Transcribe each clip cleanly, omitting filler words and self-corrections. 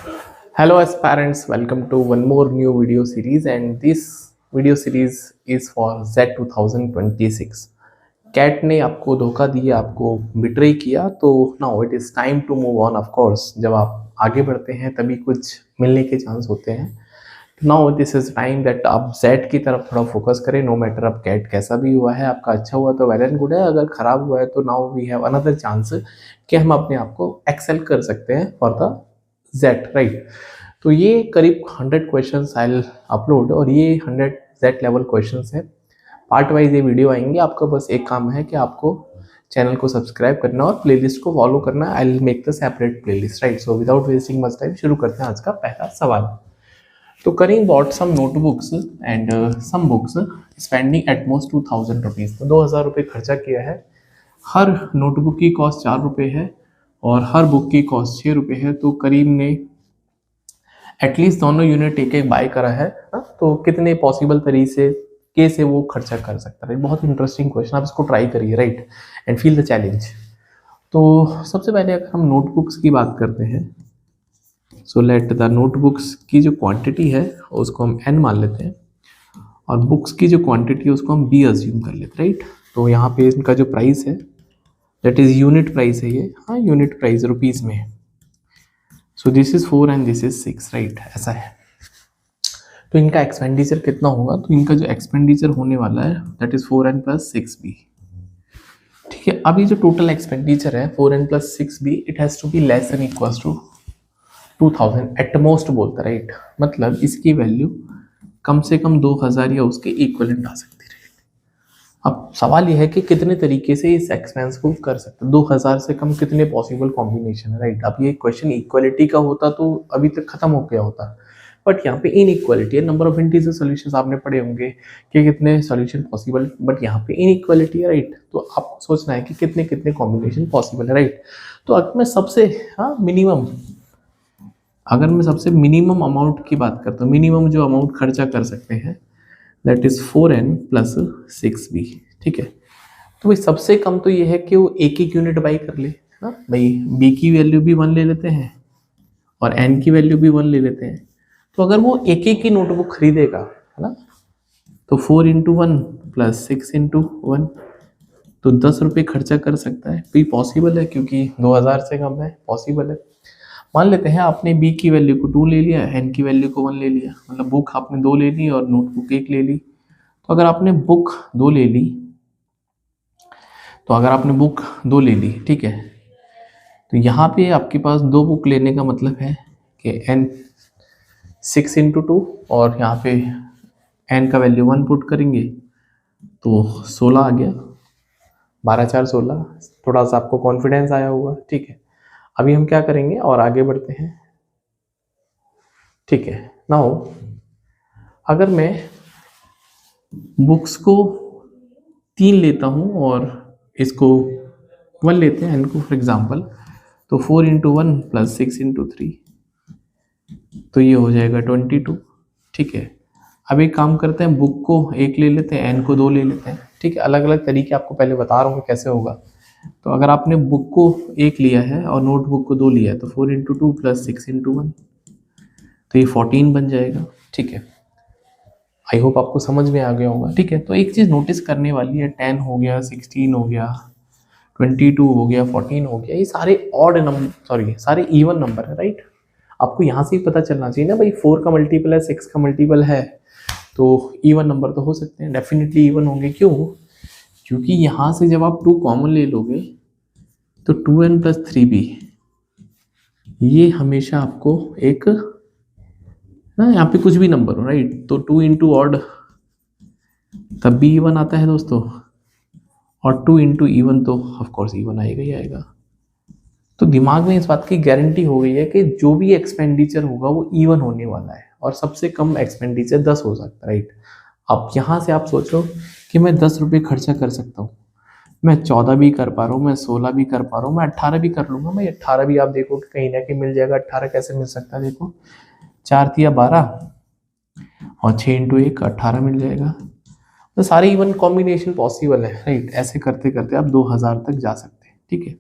Hello aspirants, welcome to one more new video series, and this video series is for Z 2026. CAT ने आपको धोखा दिया, आपको betray किया, तो now it is time to move on. Of course जब आप आगे बढ़ते हैं तभी कुछ मिलने के चांस होते हैं। Now this is time that आप जेड की तरफ थोड़ा फोकस करें। नो मैटर अब कैट कैसा भी हुआ है, आपका अच्छा हुआ तो वेल एंड गुड है, अगर खराब हुआ है तो now we have another chance कि हम अपने आप को एक्सेल कर सकते हैं फॉर द जेड, राइट। तो ये करीब 100 क्वेश्चंस आई अपलोड, और ये 100 जेड लेवल क्वेश्चंस है। पार्ट वाइज ये वीडियो आएंगे। आपका बस एक काम है कि आपको चैनल को सब्सक्राइब करना और प्लेलिस्ट को फॉलो करना। I will make the separate playlist, right. So without wasting much time शुरू करते हैं आज का पहला सवाल। तो Karim bought some notebooks and some books spending at most 2000 rupees. तो 2000 रुपये खर्चा किया है। हर नोटबुक की कॉस्ट 4 रुपये है और हर बुक की कॉस्ट 6 रुपये है। तो करीम ने एटलीस्ट दोनों यूनिट एक एक बाय करा है। तो कितने पॉसिबल तरीके से वो खर्चा कर सकता है। बहुत इंटरेस्टिंग क्वेश्चन, आप इसको ट्राई करिए, right, and feel the challenge. तो सबसे पहले अगर हम नोटबुक्स की बात करते हैं, सो लेट द नोटबुक्स की जो क्वांटिटी है उसको हम n मान लेते हैं, और बुक्स की जो क्वांटिटी है उसको हम b अज्यूम कर लेते हैं, राइट। तो यहाँ पे इनका जो प्राइस है दैट इज यूनिट प्राइस है ये, हाँ यूनिट प्राइस रुपीज़ में है। So this is 4 and this is 6, right, ऐसा है। तो इनका एक्सपेंडिचर कितना होगा? तो इनका जो एक्सपेंडिचर होने वाला है that is 4n plus 6b, ठीक है। अब ये जो टोटल एक्सपेंडिचर है 4n plus 6b, it has to be less than equals to 2000 at most बोलता है, राइट। मतलब इसकी वैल्यू कम से कम 2000 या उसके इक्वलेंट आ सकती है। अब सवाल यह है कि कितने तरीके से इस एक्सपेंस को कर सकते हैं। 2000 से कम कितने पॉसिबल कॉम्बिनेशन है, राइट। अब ये क्वेश्चन इक्वलिटी का होता तो अभी तक खत्म हो गया होता, बट यहाँ पे इन इक्वलिटी है। नंबर ऑफ इंटीजर सोल्यूशन आपने पढ़े होंगे कि कितने सोल्यूशन पॉसिबल, बट यहाँ पे इन इक्वलिटी है, राइट। तो आपको सोचना है कि कितने कितने कॉम्बिनेशन पॉसिबल है, राइट। तो अगर मैं सबसे मिनिमम अमाउंट की बात करता हूँ, मिनिमम जो अमाउंट खर्चा कर सकते हैं that is 4n plus 6b, ठीक है। तो भाई सबसे कम तो ये है कि वो एक एक यूनिट बाई कर ले, हाँ भाई। b की वैल्यू भी 1 ले लेते हैं और n की वैल्यू भी 1 ले लेते हैं। तो अगर वो एक एक की नोटबुक खरीदेगा, है ना, तो 4 इंटू 1 प्लस 6 इंटू 1, तो 10 रुपये खर्चा कर सकता है। तो ये पॉसिबल है क्योंकि 2000 से कम है, पॉसिबल है। मान लेते हैं आपने b की वैल्यू को 2 ले लिया, n की वैल्यू को 1 ले लिया, मतलब बुक आपने 2 ले ली और नोटबुक 1 ले ली। तो अगर आपने बुक 2 ले ली, ठीक है, तो यहाँ पे आपके पास 2 बुक लेने का मतलब है कि n 6 इंटू 2, और यहाँ पे n का वैल्यू 1 पुट करेंगे तो 16 आ गया, 12 4 16। थोड़ा सा आपको कॉन्फिडेंस आया होगा, ठीक है। अभी हम क्या करेंगे और आगे बढ़ते हैं, ठीक है। नाउ अगर मैं बुक्स को 3 लेता हूँ और इसको 1 लेते हैं, इनको फॉर एग्जांपल, तो 4 इंटू 1 प्लस 6 इंटू 3, तो ये हो जाएगा 22, ठीक है। अब एक काम करते हैं, बुक को 1 ले लेते हैं, n को 2 ले लेते हैं, ठीक है। अलग अलग तरीके आपको पहले बता रहा हूँ कि कैसे होगा। तो अगर आपने बुक को 1 लिया है और नोटबुक को 2 लिया है, तो 4 इंटू 2 प्लस 6 इंटू 1, तो ये 14 बन जाएगा, ठीक है। आई होप आपको समझ में आ गया होगा, ठीक है। तो एक चीज़ नोटिस करने वाली है, 10 हो गया, 16 हो गया, 22 हो गया, 14 हो गया, ये सारे ऑड नंबर, सारे इवन नंबर है, राइट। आपको यहाँ से ही पता चलना चाहिए ना भाई, 4 का मल्टीपल है, 6 का मल्टीपल है, तो इवन नंबर तो हो सकते हैं, डेफिनेटली इवन होंगे। क्यों? क्योंकि यहाँ से जब आप 2 कॉमन ले लोगे तो 2n प्लस 3b, ये हमेशा आपको एक ना, यहाँ पे कुछ भी नंबर हो, राइट, तो 2 इंटू ऑड तब भी इवन आता है दोस्तों, और 2 इंटू इवन तो ऑफकोर्स इवन आएगा ही आएगा। तो दिमाग में इस बात की गारंटी हो गई है कि जो भी एक्सपेंडिचर होगा वो इवन होने वाला है, और सबसे कम एक्सपेंडिचर 10 हो सकता है, राइट। अब यहाँ से आप सोचो कि मैं 10 रुपये खर्चा कर सकता हूँ, मैं 14 भी कर पा रहा हूँ, मैं 16 भी कर पा रहा हूँ, मैं 18 भी कर लूँगा। मैं 18 भी आप देखो कि कहीं ना कहीं मिल जाएगा। 18 कैसे मिल सकता है? देखो 4 तिया 12 और 6 इंटू 1 18 मिल जाएगा। तो सारे इवन कॉम्बिनेशन पॉसिबल है, राइट। ऐसे करते करते आप 2000 तक जा सकते हैं, ठीक है।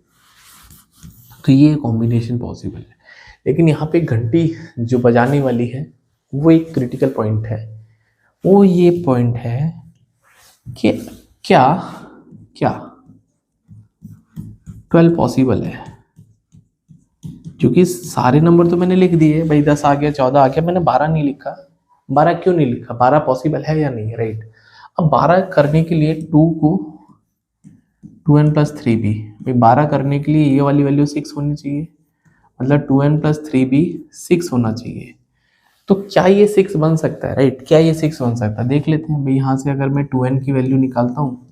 तो ये कॉम्बिनेशन पॉसिबल है। लेकिन यहाँ पे घंटी जो बजाने वाली है वो एक क्रिटिकल पॉइंट है। वो ये पॉइंट है कि क्या क्या 12 पॉसिबल है, क्योंकि सारे नंबर तो मैंने लिख दिए भाई, 10 आ गया, 14 आ गया, मैंने 12 नहीं लिखा। 12 क्यों नहीं लिखा? 12 पॉसिबल है या नहीं है, राइट। अब 12 करने के लिए 2 को 2n+3b, भाई 12 करने के लिए ये वाली वैल्यू 6 होनी चाहिए, मतलब 2n+3b 6 होना चाहिए। तो क्या ये 6 बन सकता है, राइट? क्या ये 6 बन सकता है, देख लेते हैं भाई। यहाँ से अगर मैं 2n की वैल्यू निकालता हूँ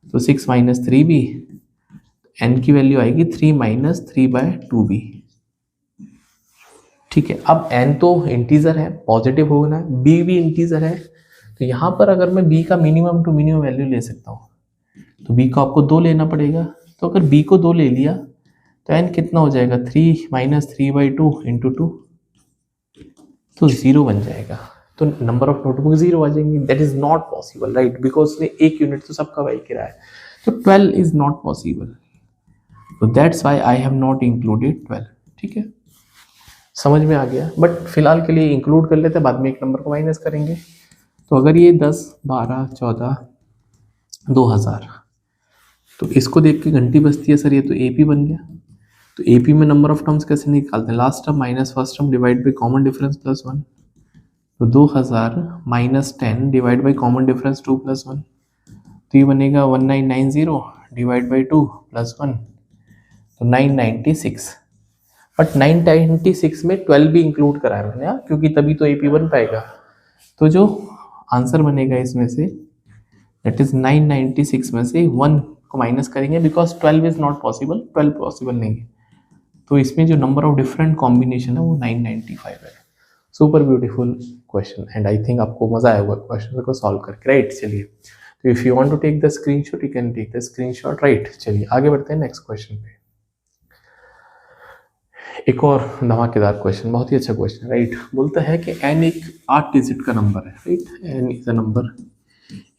तो 6 - 3b, n की वैल्यू आएगी 3 - 3/2b। ठीक है, अब n तो इंटीजर है, पॉजिटिव होना है, b भी इंटीजर है, तो यहाँ पर अगर मैं b का मिनिमम टू मिनिमम वैल्यू ले सकता हूँ तो b को आपको 2 लेना पड़ेगा। तो अगर b को 2 ले लिया तो n कितना हो जाएगा, 3 - 3/2 × 2, तो 0 बन जाएगा। तो नंबर ऑफ नोटबुक 0 आ जाएंगी। That is not possible, right, because उसने एक यूनिट तो सबका वही किराया है, तो 12 इज नॉट पॉसिबल। तो that's why I have not included 12। ठीक है, समझ में आ गया। बट फिलहाल के लिए इंक्लूड कर लेते हैं, बाद में एक नंबर को माइनस करेंगे। तो अगर ये 10, 12, 14, 2000, तो इसको देख के घंटी बजती है, सर ये तो एपी बन गया। तो एपी में नंबर ऑफ टर्म्स कैसे निकालते हैं, last term minus first term divide by common difference +1। तो 2000 - 10 डिवाइड बाई कॉमन डिफरेंस 2 + 1, तो ये बनेगा 1990 डिवाइड बाई 2 + 1, तो 996। बट 996 में 12 भी इंक्लूड करा है मैंने, क्योंकि तभी तो एपी बन पाएगा। तो जो आंसर बनेगा इसमें से, दैट इज 996 में से 1 को माइनस करेंगे, because 12 is not possible, 12 possible नहीं है। तो इसमें जो नंबर ऑफ डिफरेंट कॉम्बिनेशन है वो 995 है। Super beautiful question, and I think आपको मजा आया होगा क्वेश्चन को सॉल्व करके, राइट। चलिए, तो if you want to take the screenshot you can take the screenshot, right. चलिए आगे बढ़ते हैं नेक्स्ट क्वेश्चन पे। एक और धमाकेदार क्वेश्चन, बहुत ही अच्छा क्वेश्चन, राइट। बोलता है कि n एक 8 डिजिट का नंबर है, right. n is a number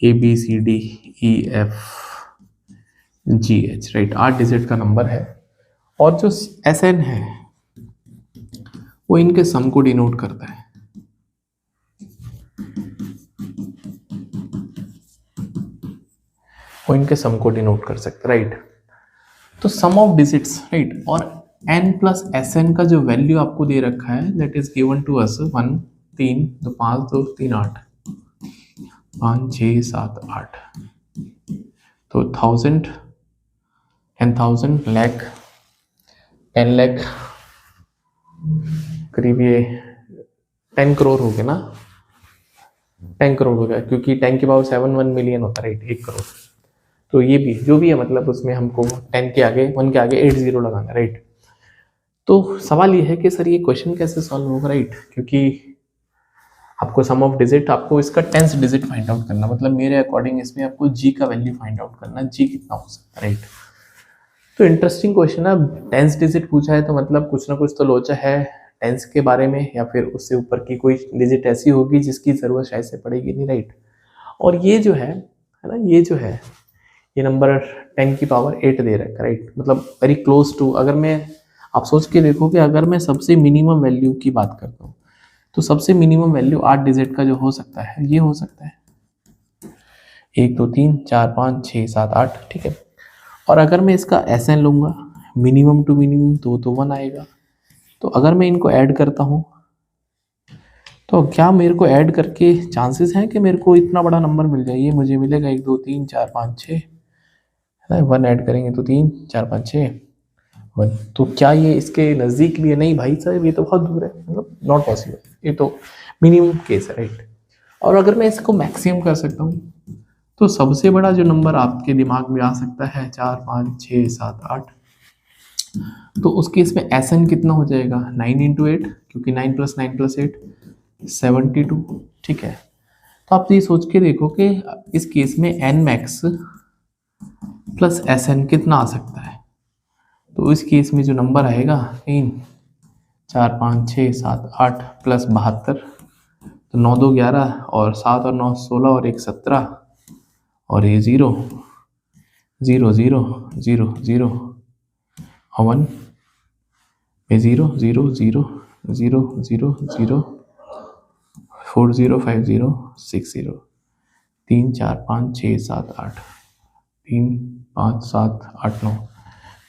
ABCDEFGH, right, 8 digit का नंबर है, और जो Sn है वो इनके सम को डिनोट करता है। वो इनके सम को डिनोट कर सकता है, राइट। तो सम ऑफ डिजिट्स, राइट, और n + Sn का जो वैल्यू आपको दे रखा है, that is given to us 1 3 2 5 2 3 8 5 6 7 8। तो 1000 10,000 लाख 10 लाख, करीब ये 10 करोड़ हो गया ना, 10 करोड़ हो गया, क्योंकि 10 की पावर 7 1 मिलियन होता है, राइट, 1 करोड़। तो ये भी जो भी है, मतलब उसमें हमको 10 के आगे 1 के आगे 8 जीरो लगाना, राइट। तो सवाल ये है कि सर ये क्वेश्चन कैसे सॉल्व होगा, राइट, क्योंकि आपको सम ऑफ डिजिट, आपको इसका 10th डिजिट फाइंड आउट करना, मतलब मेरे अकॉर्डिंग इसमें आपको जी का वैल्यू फाइंड आउट करना, जी कितना हो सकता है, राइट। तो इंटरेस्टिंग क्वेश्चन है। 10th डिजिट पूछा है तो मतलब कुछ ना कुछ तो लोचा है 10th के बारे में, या फिर उससे ऊपर की कोई डिजिट ऐसी होगी जिसकी जरूरत शायद से पड़ेगी नहीं, राइट। और ये जो है ना, ये जो है ये नंबर 10 की पावर 8 दे रखा है, राइट, मतलब वेरी क्लोज टू। अगर मैं, आप सोच के देखो कि अगर मैं सबसे मिनिमम वैल्यू की बात करता हूँ तो सबसे मिनिमम वैल्यू 8 डिजिट का जो हो सकता है, ये हो सकता है 1 2 3 4 5 6 7 8, ठीक है। और अगर मैं इसका Sn लूँगा मिनिमम टू मिनिमम, तो 1 आएगा। तो अगर मैं इनको ऐड करता हूँ तो क्या मेरे को ऐड करके चांसेस हैं कि मेरे को इतना बड़ा नंबर मिल जाए, ये मुझे मिलेगा 1 2 3 4 5 6, है ना, 1 ऐड करेंगे तो 3 4 5 6 1। तो क्या ये इसके नज़दीक भी है? नहीं भाई साहब, ये तो बहुत दूर है, मतलब नॉट पॉसिबल, ये तो मिनिमम केस है, राइट। और अगर मैं इसको मैक्सिमम कर सकता हूँ तो सबसे बड़ा जो नंबर आपके दिमाग में आ सकता है 4 5 6 7 8, तो उस केस में Sn कितना हो जाएगा 9 × 8, क्योंकि 9 + 9 + 8 72, ठीक है। तो आप ये सोच के देखो कि इस केस में Nmax + Sn कितना आ सकता है। तो इस केस में जो नंबर आएगा 3 4 5 6 7 8 + 72, तो 9 2 11 और 7 और 9 16 और 1 17, और ये 0 0 0 0 0 और 1 भाई 0 0 0 0 0 0 4 0 5 0 6 0 3 4 5 6 7 8 3 5 7 8 9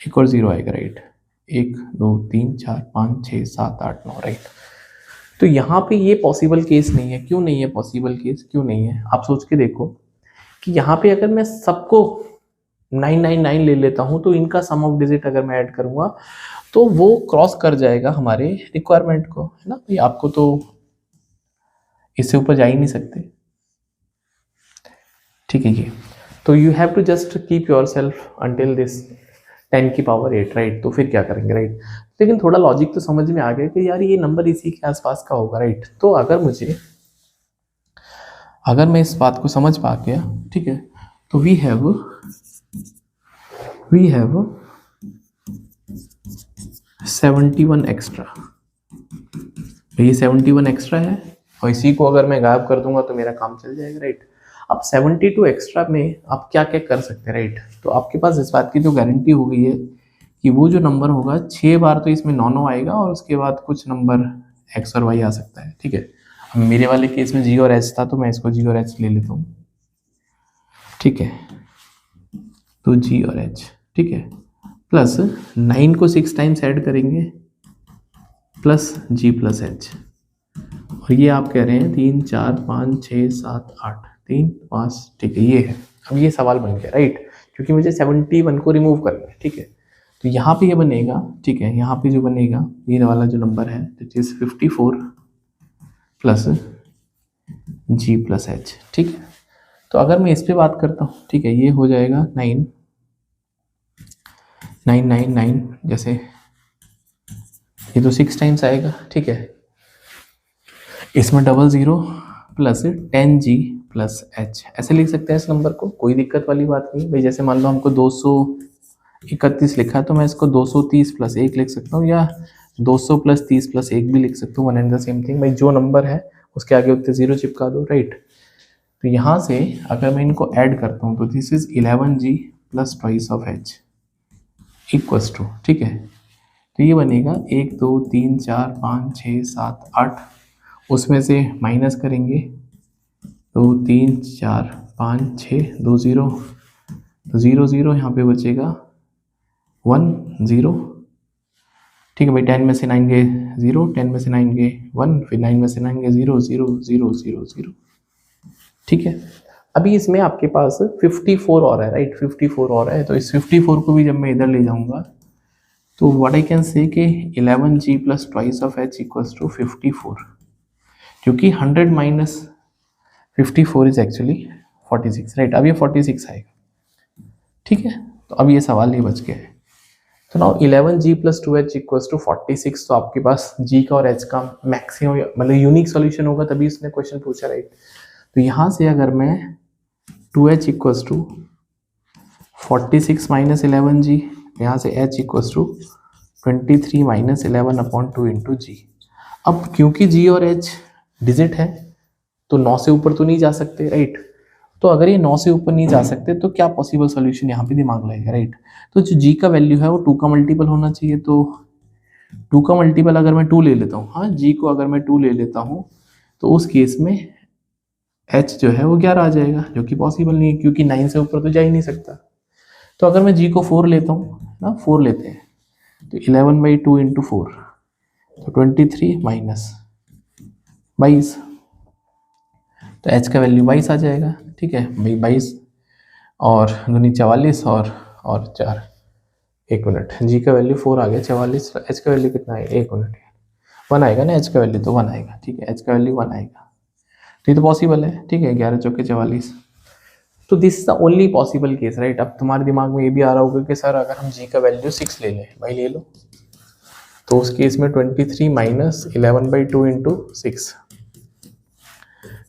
एक और 0 आएगा राइट। 1 2 3 4 5 6 7 8 9 राइट। तो यहाँ पे ये पॉसिबल केस नहीं है। क्यों नहीं है पॉसिबल केस, क्यों नहीं है? आप सोच के देखो कि यहाँ पे अगर मैं सबको 999 ले लेता हूँ तो इनका सम ऑफ डिजिट अगर मैं ऐड करूँगा तो वो क्रॉस कर जाएगा हमारे रिक्वायरमेंट को, है ना भाई। आपको तो इससे ऊपर जा ही नहीं सकते, ठीक है ये। तो you have to just keep yourself until this 10 की पावर 8 राइट। तो फिर क्या करेंगे राइट। लेकिन थोड़ा लॉजिक तो समझ में आ गया कि यार ये नंबर इसी के आसपास का होगा राइट। तो अगर मैं इस बात को समझ पा गया, ठीक है, तो वी हैव 71 एक्स्ट्रा। ये 71 एक्स्ट्रा है और इसी को अगर मैं गायब कर दूंगा तो मेरा काम चल जाएगा राइट। अब 72 एक्स्ट्रा में आप क्या क्या कर सकते हैं राइट। तो आपके पास इस बात की जो गारंटी हो गई है कि वो जो नंबर होगा 6 बार तो इसमें 9 9 आएगा और उसके बाद कुछ नंबर एक्स और वाई आ सकता है, ठीक है। अब मेरे वाले केस में जी और एच था तो मैं इसको जी और एच ले लेता हूँ, ठीक है। तो जी और एच, ठीक है, प्लस 9 को 6 टाइम्स ऐड करेंगे प्लस जी प्लस एच। और ये आप कह रहे हैं 3 4 5 6 7 8 3 5, ठीक है ये है। अब ये सवाल बन गया राइट, क्योंकि मुझे 71 को रिमूव करना है, ठीक है। तो यहाँ पे ये बनेगा, ठीक है, यहाँ पे जो बनेगा ये वाला जो नंबर है that is 54 plus G plus H, ठीक है। तो अगर मैं इस पे बात करता हूँ, ठीक है, ये हो जाएगा 9 9 9 9, जैसे ये तो 6 टाइम्स आएगा, ठीक है। इसमें 00 प्लस 10G प्लस एच, ऐसे लिख सकते हैं इस नंबर को, कोई दिक्कत वाली बात नहीं भाई। जैसे मान लो हमको 231 लिखा है तो मैं इसको 230 प्लस 1 लिख सकता हूँ, या 200 प्लस 30 प्लस 1 भी लिख सकता हूँ, one and the same thing भाई। जो नंबर है उसके आगे उतने 0 चिपका दो राइट। तो यहाँ से अगर मैं इनको ऐड करता हूँ तो this is 11G plus twice of H equals to, ठीक है। तो ये बनेगा 1 2 3 4 5 6 7 8, उसमें से माइनस करेंगे 2 3 4 5 6 2 0, तो 0 0 यहाँ पे बचेगा 1 0, ठीक है भाई। 10 में से 9 गए 0, 10 में से 9 गए 1, फिर 9 में से 9 गए 0 0 0 0 0, ठीक है। अभी इसमें आपके पास 54 और है राइट, 54 और है। तो इस 54 को भी जब मैं इधर ले जाऊंगा तो व्हाट आई कैन से कि 11G plus twice of H equals to 54, क्योंकि 100 माइनस 54 इज एक्चुअली 46 राइट। अब ये 46 आएगा, ठीक है। तो अब ये सवाल ये बच गया है। तो now 11G plus 2H equals to 46। तो आपके पास G का और H का मैक्सिमम मतलब यूनिक सॉल्यूशन होगा, तभी इसने क्वेश्चन पूछा राइट। तो यहाँ से अगर मैं 2H equals to 46 minus 11G, यहाँ से H equals to 23 minus 11 upon 2 into G. अब क्योंकि G और H डिजिट है तो 9 से ऊपर तो नहीं जा सकते राइट। तो अगर ये 9 से ऊपर नहीं जा सकते तो क्या पॉसिबल सॉल्यूशन यहाँ पे दिमाग लगेगा राइट। तो जो G का वैल्यू है वो 2 का मल्टीपल होना चाहिए। तो 2 का मल्टीपल अगर मैं 2 ले लेता हूँ, हाँ G को अगर मैं 2 ले लेता हूँ तो उस केस में H जो है वो 11 आ जाएगा, जो कि पॉसिबल नहीं है क्योंकि 9 से ऊपर तो जा ही नहीं सकता। तो अगर मैं G को 4 लेता हूँ ना, 4 लेते हैं तो 11/2 इंटू 4, तो 23 माइनस 22, तो H का वैल्यू 22 आ जाएगा, ठीक है भाई। 22 और दूनी 44 और 4, 1 मिनट, G का वैल्यू 4 आ गया, 44, H का वैल्यू कितना है 1 मिनट 1 आएगा ना, H का वैल्यू तो 1 आएगा, ठीक है। H का वैल्यू 1 आएगा तो ये तो पॉसिबल है, ठीक है। 11 चौके 44, तो this is the only possible case right. अब तुम्हारे दिमाग में ये भी आ रहा होगा कि सर अगर हम G का वैल्यू 6 ले लें, भाई ले लो, तो उस केस में 23 माइनस 11/2 इंटू 6,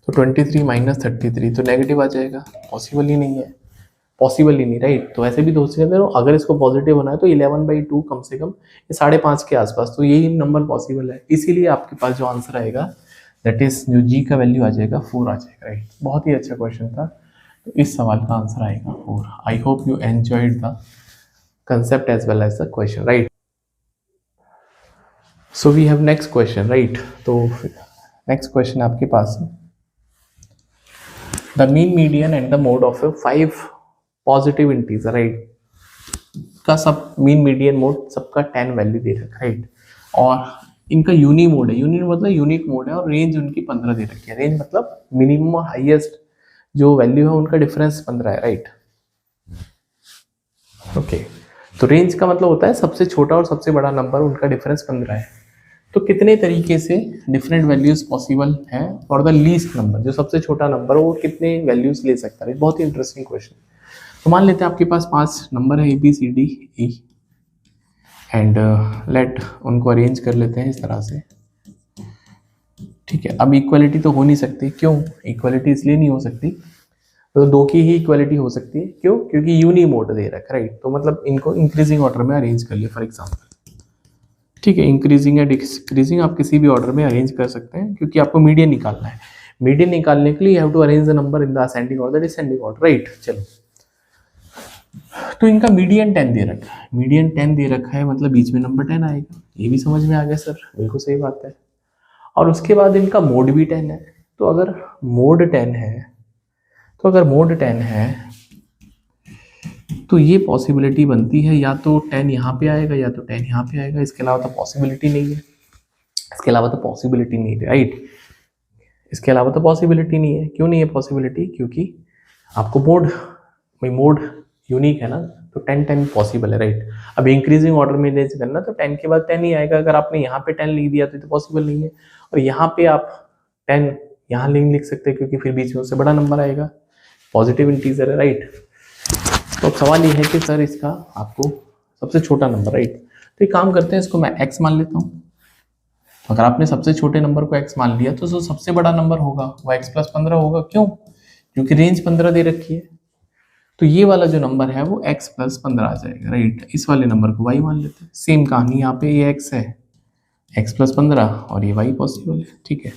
तो 23 माइनस 33, तो नेगेटिव आ जाएगा, पॉसिबल ही नहीं है, पॉसिबल ही नहीं राइट। तो ऐसे भी दोस्त कहते हैं अगर इसको पॉजिटिव होना है तो 11/2 कम से कम 5.5 के आसपास, तो यही नंबर पॉसिबल है। इसीलिए आपके पास जो आंसर आएगा दैट इज जो G का वैल्यू आ जाएगा 4 आ जाएगा राइट। बहुत ही अच्छा क्वेश्चन था। तो इस सवाल का आंसर आएगा 4। I hope you enjoyed the concept as well as the question right. So we have next question, right. तो नेक्स्ट क्वेश्चन आपके पास है, the mean median and the mode of 5 positive integer, right, का सब mean median mode सबका 10 value दे रखा है, right, और इनका यूनी मोड है, यूनी मतलब यूनिक मोड है, और रेंज उनकी 15 दे रखी है। रेंज मतलब मिनिमम और हाईएस्ट जो वैल्यू है उनका डिफरेंस 15 है, राइट। ओके, तो रेंज का मतलब होता है सबसे छोटा और सबसे बड़ा नंबर, उनका डिफरेंस 15 है। तो कितने तरीके से डिफरेंट वैल्यूज पॉसिबल हैं फॉर द लीस्ट नंबर, जो सबसे छोटा नंबर हो वो कितने वैल्यूज ले सकता है। बहुत ही इंटरेस्टिंग क्वेश्चन। तो मान लेते हैं आपके पास 5 नंबर है, ABCDE, एंड लेट उनको अरेंज कर लेते हैं इस तरह से, ठीक है। अब इक्वलिटी तो हो नहीं सकती, क्यों? इक्वलिटी इसलिए नहीं हो सकती, तो दो की ही इक्वलिटी हो सकती है, क्यों? क्योंकि यूनी मोड दे रखा है, राइट। तो मतलब इनको इंक्रीजिंग ऑर्डर में अरेंज कर लिया फॉर एग्जांपल, ठीक है। इंक्रीजिंग या डिक्रीजिंग आप किसी भी ऑर्डर में अरेंज कर सकते हैं, क्योंकि आपको मीडियन निकालना है। मीडियन निकालने के लिए you have to arrange the number in the ascending order, descending order, right. चलो, तो इनका मीडियन 10 दे रखा है, मीडियन 10 दे रखा है, मतलब बीच में नंबर 10 आएगा। ये भी समझ में आ गया सर, बिल्कुल सही बात है। और उसके बाद इनका मोड भी 10 है, तो अगर मोड 10 है, तो अगर मोड 10 है तो ये पॉसिबिलिटी बनती है या तो 10 यहाँ पे आएगा या तो 10 यहाँ पे आएगा, इसके अलावा तो पॉसिबिलिटी नहीं है, इसके अलावा तो पॉसिबिलिटी नहीं है, राइट। इसके अलावा तो पॉसिबिलिटी नहीं है। क्यों नहीं है पॉसिबिलिटी? क्योंकि आपको मोड, भाई मोड यूनिक है ना, तो 10 पॉसिबल है, राइट। अब इंक्रीजिंग ऑर्डर में रेंज करना तो 10 के बाद 10 ही आएगा। अगर आपने यहाँ पे 10 लिख दिया तो पॉसिबल नहीं है, और यहाँ पे आप 10 यहाँ लिख सकते हैं, क्योंकि फिर बीच में उससे बड़ा नंबर आएगा, पॉजिटिव इंटीजर है, राइट। तो सवाल ये है कि सर इसका आपको सबसे छोटा नंबर, राइट। तो एक काम करते हैं, इसको मैं x मान लेता हूँ। अगर आपने सबसे छोटे नंबर को x मान लिया तो जो सबसे बड़ा नंबर होगा वो x + 15 होगा। क्यों? क्योंकि रेंज 15 दे रखी है। तो ये वाला जो नंबर है वो x + 15 आ जाएगा, राइट। इस वाले नंबर को y मान लेते हैं। सेम कहानी, यहाँ पे ये x है, x + 15 और ये y पॉसिबल है, ठीक है।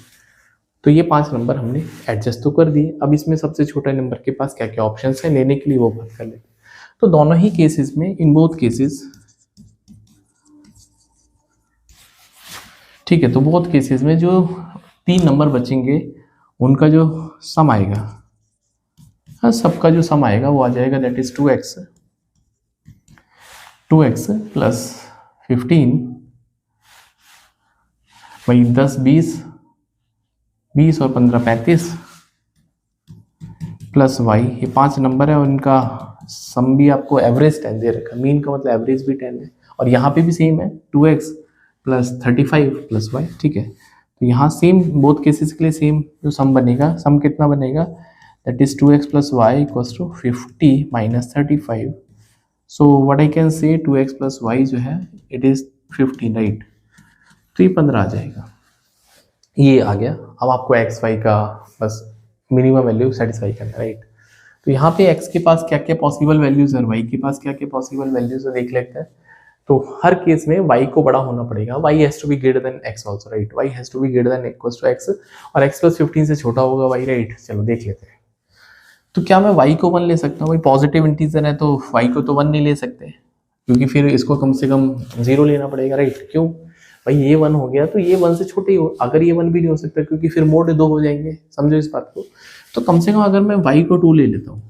तो ये 5 नंबर हमने एडजस्ट तो कर दिए। अब इसमें सबसे छोटे नंबर के पास क्या क्या ऑप्शन है लेने के लिए, वो बात कर लेते हैं। तो दोनों ही केसेस में, इन बोथ केसेस, ठीक है, तो बोथ केसेस में जो 3 नंबर बचेंगे उनका जो सम आएगा, हाँ, सबका जो सम आएगा वो आ जाएगा, दैट इज 2x + 15, वही 10 20 और 15 35 प्लस y। ये 5 नंबर है और इनका सम भी आपको एवरेज 10 दे रखा है, मीन का मतलब एवरेज भी 10 है। और यहाँ पे भी सेम है, 2x + 35 + y, ठीक है। तो यहाँ सेम, बोथ केसेस के लिए सेम जो सम बनेगा, सम कितना बनेगा, that is 2x + y = 50 - 35। So what I can say, 2x + y जो है इट इज 15, राइट। तो ये 15 आ जाएगा, ये आ गया। अब आपको x y का बस मिनिमम वैल्यू सेटिस्फाई करना है, राइट। तो यहाँ पे x के पास क्या क्या पॉसिबल वैल्यूज है और y के पास क्या क्या पॉसिबल वैल्यूज है, देख लेते हैं। तो हर केस में y को बड़ा होना पड़ेगा, y has to be greater than x also, right. y has to be greater than equals to x, और x + 15 से छोटा होगा y, राइट। चलो देख लेते हैं। तो क्या मैं y को 1 ले सकता हूँ? भाई पॉजिटिव इंटीजर है तो y को तो 1 नहीं ले सकते, क्योंकि फिर इसको कम से कम 0 लेना पड़ेगा, राइट। क्यों? भाई ये 1 हो गया तो ये 1 से छोटे ही हो, अगर ये 1 भी नहीं हो सकता क्योंकि फिर मोड 2 हो जाएंगे, समझो इस बात को। तो कम से कम अगर मैं y को 2 ले लेता हूँ,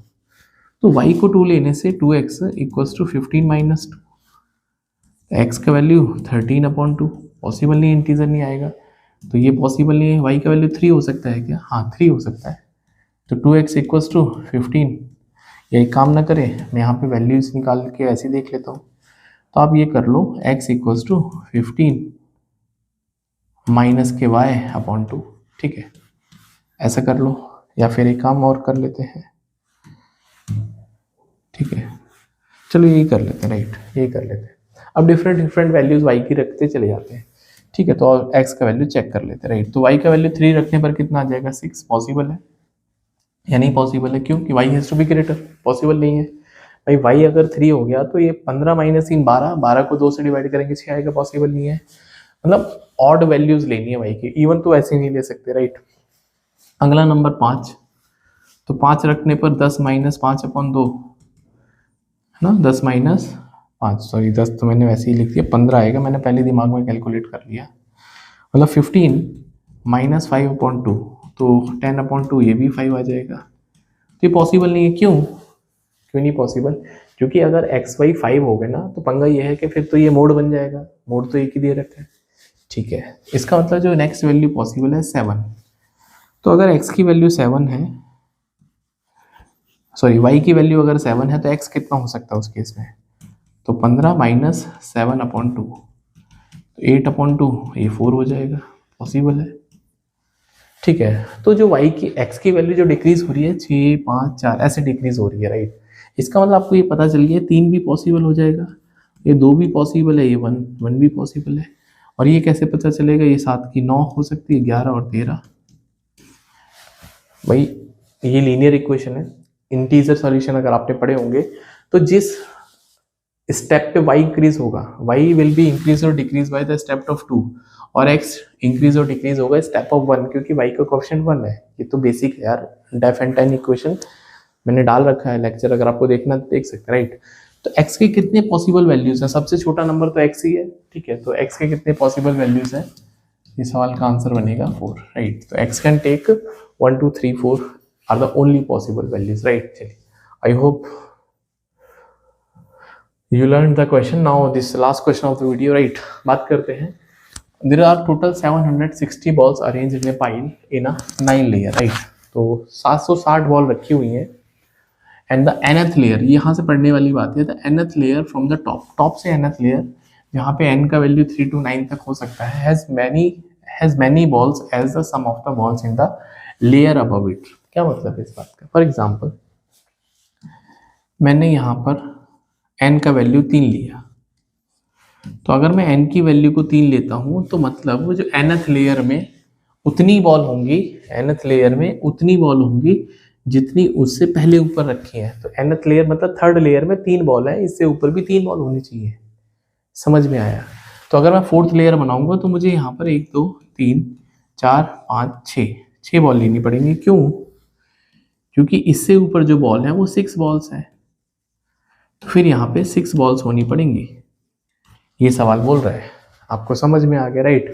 तो y को 2 लेने से 2x = 15 - 2, x का वैल्यू 13/2, पॉसिबल नहीं, इंटीजर नहीं आएगा, तो ये पॉसिबल नहीं है। y का वैल्यू 3 हो सकता है क्या? हाँ 3 हो सकता है। तो 2x = 15, या एक काम ना करें, मैं यहाँ पे वैल्यूज निकाल के ऐसे देख लेता हूँ। तो आप ये कर लो, x = 15 - y/2, ठीक है, ऐसा कर लो। या फिर एक काम और कर लेते हैं, ठीक है, चलो यही कर लेते हैं, राइट, यही कर लेते हैं। अब डिफरेंट वैल्यूज y की रखते चले जाते हैं, ठीक है। तो x का वैल्यू चेक कर लेते हैं, राइट। तो y का वैल्यू 3 रखने पर कितना आ जाएगा? 6। पॉसिबल है या नहीं पॉसिबल है? क्योंकि y has to be greater, possible नहीं है। भाई y अगर 3 हो गया तो ये 15 - 3 12, 12 को 2 से डिवाइड करेंगे 6 आएगा, पॉसिबल नहीं है। मतलब ऑड वैल्यूज लेनी है y की, इवन तो ऐसे नहीं ले सकते, राइट। अगला नंबर 5, तो 5 रखने पर 10 - 5/2 है ना, 10 - 5, सॉरी 10 तो मैंने वैसे ही लिख दिया, 15 आएगा, मैंने पहले दिमाग में कैलकुलेट कर लिया। मतलब 15 माइनस 5/2, तो 10/2, ये भी 5 आ जाएगा। तो ये पॉसिबल नहीं है। क्यों नहीं पॉसिबल? क्योंकि अगर एक्स वाई 5 हो गए ना, तो पंगा ये है कि फिर तो ये मोड बन जाएगा, मोड तो एक ही दे रखा है। ठीक है, इसका मतलब जो नेक्स्ट वैल्यू पॉसिबल है 7। तो अगर x की वैल्यू 7 है, सॉरी y की वैल्यू अगर 7 है, तो x कितना हो सकता है उस केस में? तो 15 माइनस 7/2, 8/2, ये 4 हो जाएगा, पॉसिबल है। ठीक है, तो जो y की x की वैल्यू जो डिक्रीज हो रही है 6, 5, 4 ऐसे डिक्रीज हो रही है, राइट। इसका मतलब आपको ये पता चल गया 3 भी पॉसिबल हो जाएगा, ये 2 भी पॉसिबल है, ये 1 भी पॉसिबल है। और ये कैसे पता चलेगा? ये 7 की 9 हो सकती है, 11 और 13। भाई ये लीनियर इक्वेशन है, इंटीजर सॉल्यूशन अगर आपने पढ़े होंगे तो जिस स्टेप पे y इंक्रीज होगा, y विल बी इंक्रीज और decrease by the step of 2, और x इंक्रीज और डिक्रीज होगा स्टेप ऑफ 1, क्योंकि y का कोएफिशिएंट 1 है। ये तो बेसिक है यार, डेफ एंड टाइन इक्वेशन मैंने डाल रखा है लेक्चर, अगर आपको देखना तो देख सकते हैं, राइट। तो x के कितने पॉसिबल वैल्यूज हैं? सबसे छोटा नंबर तो x ही है, ठीक है। तो x के कितने पॉसिबल वैल्यूज हैं? ये सवाल का आंसर बनेगा 4, राइट। तो x can take 1, 2, 3, 4 are the only possible values, right. चलिए, I hope you learned the question. Now this last question of the video, right? बात करते हैं। There are total 760 balls arranged in a pile in a 9 layer, right? तो 760 ball रखी हुई हैं, and the nth layer, यहाँ से पढ़ने वाली बात है, the nth layer from the top से nth लेयर, जहाँ पे n का वैल्यू 3 to 9 तक हो सकता है, has many balls as the sum of the balls in the layer above it. क्या मतलब है इस बात का? फॉर एग्जाम्पल, मैंने यहाँ पर n का वैल्यू 3 लिया, तो अगर मैं n की वैल्यू को 3 लेता हूँ, तो मतलब वो जो nth लेयर में उतनी बॉल होंगी, nth लेयर में उतनी बॉल होंगी जितनी उससे पहले ऊपर रखी है। तो nth लेयर मतलब थर्ड लेयर में 3 बॉल है, इससे ऊपर भी 3 बॉल होनी चाहिए। समझ में आया? तो अगर मैं फोर्थ लेयर बनाऊंगा तो मुझे यहाँ पर 1, 2, 3, 4, 5, 6 बॉल लेनी पड़ेंगी। क्यों? क्योंकि इससे ऊपर जो बॉल है वो 6 बॉल्स है, तो फिर यहाँ पे 6 बॉल्स होनी पड़ेंगी। ये सवाल बोल रहा है, आपको समझ में आ गया, राइट।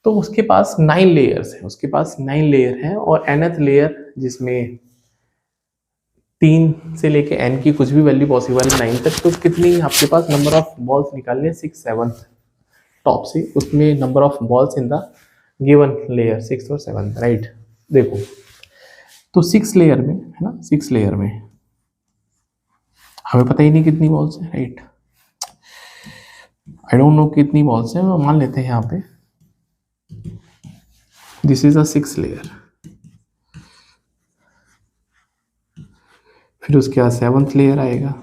तो उसके पास 9 लेयर्स है, उसके पास 9 लेयर है, और nth लेयर जिसमें 3 से लेके n की कुछ भी वैल्यू पॉसिबल है 9 तक, तो कितनी आपके पास नंबर ऑफ बॉल्स निकालने? 6, 7 टॉप से, उसमें number of balls in the given layer 6 और 7, राइट। देखो, तो 6 लेयर में है ना, 6 लेयर में हमें पता ही नहीं कितनी बॉल्स है, राइट। आई डोंट नो कितनी बॉल्स है, मान लेते हैं यहाँ पे दिस इज अ 6 लेयर, फिर उसके बाद 7th लेयर आएगा,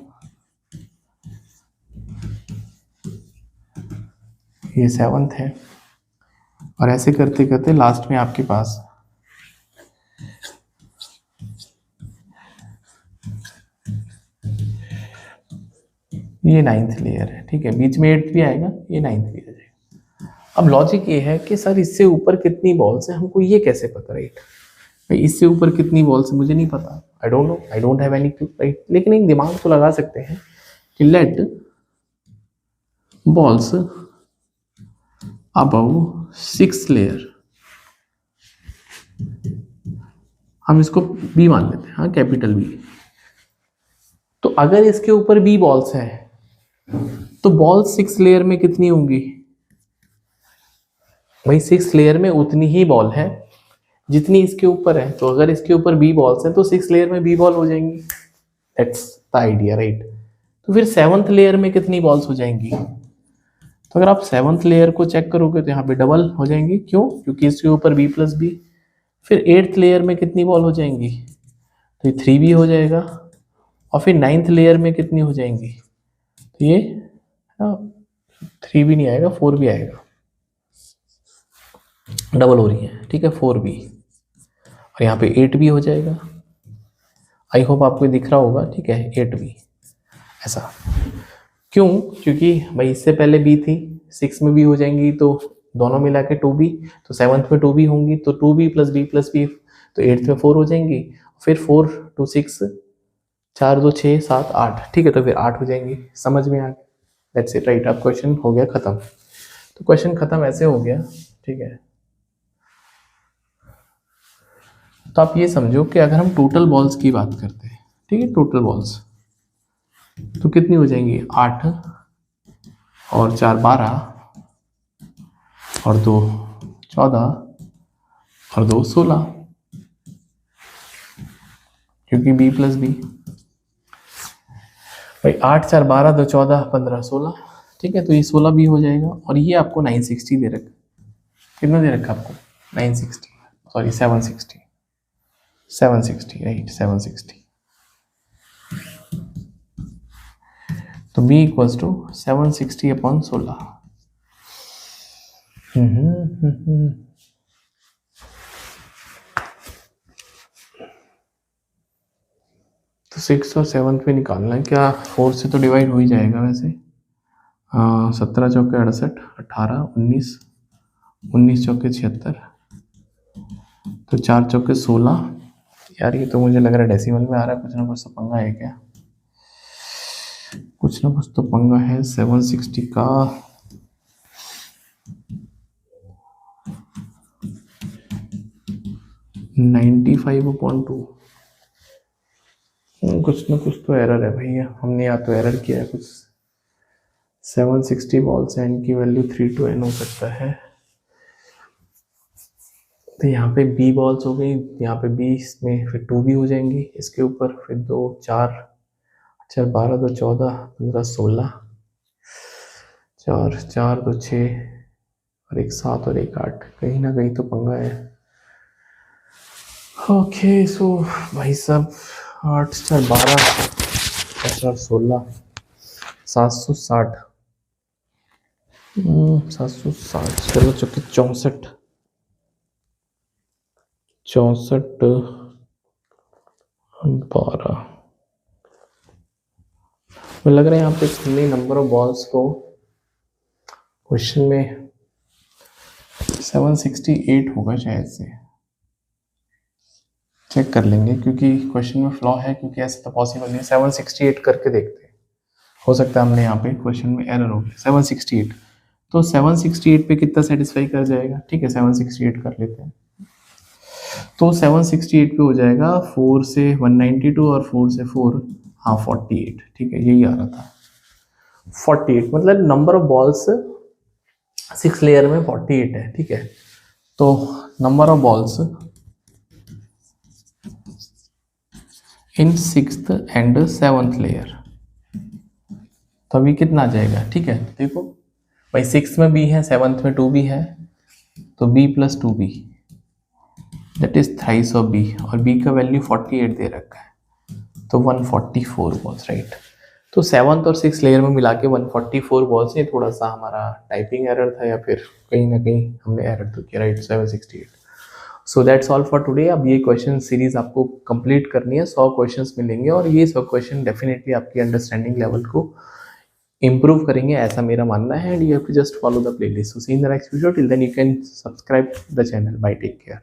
ये 7th है, और ऐसे करते करते लास्ट में आपके पास ये 9th लेयर है, ठीक है। बीच में 8th भी आएगा, ये 9th भी आ जाएगा। अब लॉजिक ये है कि सर इससे ऊपर कितनी बॉल्स है, हमको ये कैसे पता, राइट। भाई इससे ऊपर कितनी बॉल्स है मुझे नहीं पता, I don't know, I don't have any clue, right. लेकिन एक दिमाग तो लगा सकते हैं कि लेट बॉल्स अबव 6 लेयर, हम इसको बी मान लेते हैं, हाँ, कैपिटल बी। तो अगर इसके ऊपर बी बॉल्स है, तो बॉल 6 लेयर में कितनी होंगी? भाई 6 लेयर में उतनी ही बॉल है जितनी इसके ऊपर है। तो अगर इसके ऊपर बी बॉल्स हैं तो 6 लेयर में बी बॉल हो जाएंगी, दैट्स द आइडिया, राइट। तो फिर 7th लेयर में कितनी बॉल्स हो जाएंगी? तो अगर आप 7th लेयर को चेक करोगे तो यहाँ पे डबल हो जाएंगी। क्यों? क्योंकि इसके ऊपर बी प्लस बी। फिर 8th लेयर में कितनी बॉल हो जाएंगी? तो ये 3 भी हो जाएगा। और फिर 9th लेयर में कितनी हो जाएंगी? तो ये 3 भी नहीं आएगा, 4 भी आएगा, डबल हो रही है, ठीक है, 4 भी, और यहाँ पे 8 भी हो जाएगा। आई होप आपको दिख रहा होगा, ठीक है, 8 भी ऐसा। क्यों? क्योंकि भाई इससे पहले बी थी, 6 में भी हो जाएंगी, तो दोनों मिला के 2 बी, तो 7th में 2 बी होंगी, तो 2 B plus B plus B, तो 8th में 4 हो जाएंगी। फिर 4 2 6, 4 2 6 7 8, ठीक है, तो फिर 8 हो जाएंगी। समझ में आ गया? That's it, right. अब क्वेश्चन हो गया खत्म। तो क्वेश्चन खत्म ऐसे हो गया, ठीक है। तो आप ये समझो कि अगर हम टोटल बॉल्स की बात करते हैं, ठीक है, टोटल बॉल्स तो कितनी हो जाएंगी, 8 और 4 12 और 2 14 और 2 16, क्योंकि b प्लस बी। भाई 8 4 12 2 14 15 16, ठीक है, तो ये 16 भी हो जाएगा। और ये आपको 960 दे रखा, कितना दे रखा आपको, 960, सॉरी 760, 760 राइट, 760। तो b इक्वल्स टू 760 अपॉन 16। तो 6 और 7 पे निकालना है क्या, 4 से तो डिवाइड हो ही जाएगा वैसे। 17 चौके 68, 18 19, 19 चौके 76, तो 4 चौके 16। यार ये तो मुझे लग रहा है डेसिमल में आ रहा है, कुछ ना कुछ तो पंगा है क्या, कुछ ना कुछ तो पंगा है। 760 का 95/2, कुछ ना कुछ तो एरर है भैया, हमने या तो एरर किया है कुछ। 760 बॉल्स एन की वैल्यू 3 to n हो सकता है। तो यहाँ पे b बॉल्स हो गई, यहाँ पे b में फिर 2 भी हो जाएंगी इसके ऊपर, फिर 2 4 4 12 2 14 15 16, 4 4 2 6 और 1 7 और 1 8, कहीं ना कहीं तो पंगा है। ओके सो भाई साहब 8 4 12 4 16 760, 760, चलो चौके 64 12। मुझे लग रहा है यहाँ पे हमने नंबर ऑफ बॉल्स को क्वेश्चन में 768 होगा शायद से, चेक कर लेंगे क्योंकि क्वेश्चन में फ्लॉ है, क्योंकि ऐसा तो पॉसिबल नहीं। 768 करके देखते हैं, हो सकता है हमने यहाँ पे क्वेश्चन में एरर हो गया। 768, तो 768 पे कितना सेटिस्फाई कर जाएगा, ठीक है 768 कर लेते हैं। तो 768 पे हो जाएगा 4 से 192 और 4 से 4, हाँ 48, ठीक है यही आ रहा था 48, मतलब नंबर ऑफ बॉल्स 6 लेयर में 48 है, ठीक है। तो number of balls in 6th and 7th layer, तो अभी कितना आ जाएगा, ठीक है देखो भाई 6 में b है, 7th में 2b है, तो b plus 2b that is thrice of b, और b का वैल्यू 48 दे रखा है, तो 144 बॉल्स राइट। तो 7th और 6th लेयर में मिला के 144 बॉल्स, ये थोड़ा सा हमारा टाइपिंग एरर था या फिर कहीं ना कहीं हमने एरर तो किया right, 768। So that's all for today. अब ये क्वेश्चन सीरीज आपको कंप्लीट करनी है, 100 क्वेश्चंस मिलेंगे और ये 100 क्वेश्चन डेफिनेटली आपकी अंडरस्टैंडिंग लेवल को इंप्रूव करेंगे, ऐसा मेरा मानना है। And you have to just follow the playlist. So see in the next video, till then you can subscribe the channel. Bye, take care.